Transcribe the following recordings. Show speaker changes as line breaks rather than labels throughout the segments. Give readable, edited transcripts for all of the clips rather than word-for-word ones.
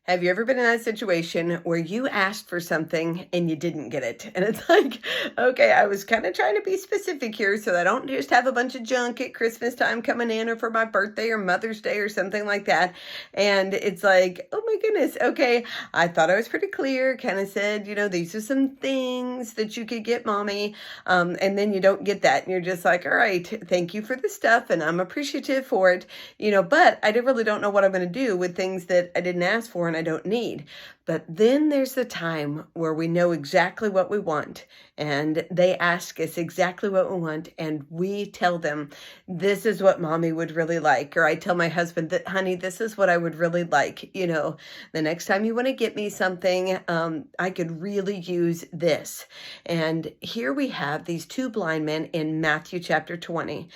Have you ever been in that situation where you asked for something and you didn't get it? And it's like, okay, I was kind of trying to be specific here so that I don't just have a bunch of junk at Christmas time coming in or for my birthday or Mother's Day or something like that. And it's like, oh my goodness, okay, I thought I was pretty clear, kind of said, these are some things that you could get mommy. And then you don't get that. And you're just like, all right, thank you for the stuff and I'm appreciative for it, but really don't know what I'm going to do with things that I didn't ask for and I don't need. But then there's the time where we know exactly what we want and they ask us exactly what we want and we tell them, this is what mommy would really like. Or I tell my husband that, honey, this is what I would really like. The next time you want to get me something, I could really use this. And here we have these two blind men in Matthew chapter 20.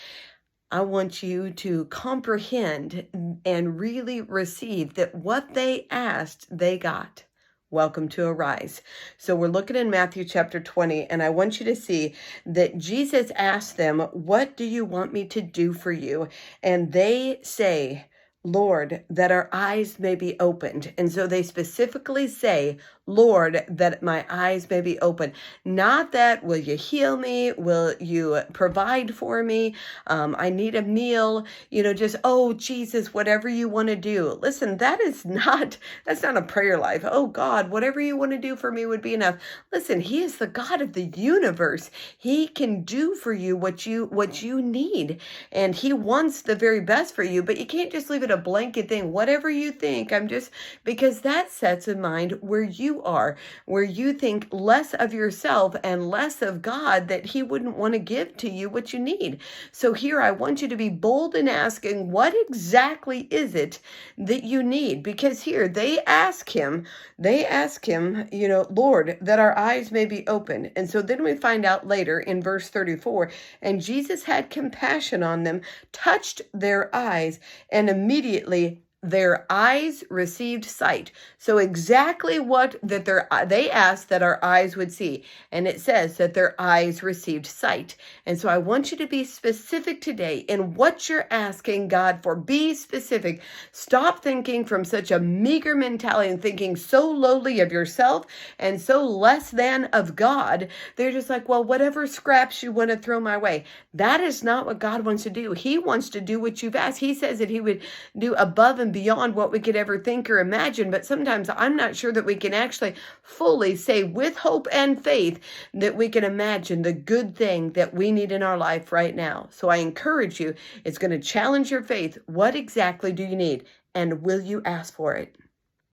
I want you to comprehend and really receive that what they asked, they got. Welcome to Arise. So we're looking in Matthew chapter 20, and I want you to see that Jesus asked them, what do you want me to do for you? And they say, Lord, that our eyes may be opened. And so they specifically say, Lord, that my eyes may be open. Not that, will you heal me? Will you provide for me? I need a meal, just, oh, Jesus, whatever you want to do. Listen, that's not a prayer life. Oh God, whatever you want to do for me would be enough. Listen, he is the God of the universe. He can do for you what you need. And he wants the very best for you, but you can't just leave it a blanket thing. Whatever you think, because that sets in mind where you are, where you think less of yourself and less of God, that he wouldn't want to give to you what you need. So here I want you to be bold in asking, what exactly is it that you need? Because here they ask him, Lord, that our eyes may be opened. And so then we find out later in verse 34, and Jesus had compassion on them, touched their eyes, and immediately their eyes received sight. So exactly what they asked that our eyes would see. And it says that their eyes received sight. And so I want you to be specific today in what you're asking God for. Be specific. Stop thinking from such a meager mentality and thinking so lowly of yourself and so less than of God. They're just like, well, whatever scraps you want to throw my way. That is not what God wants to do. He wants to do what you've asked. He says that he would do above and beyond what we could ever think or imagine. But sometimes I'm not sure that we can actually fully say with hope and faith that we can imagine the good thing that we need in our life right now. So I encourage you, it's going to challenge your faith. What exactly do you need? And will you ask for it?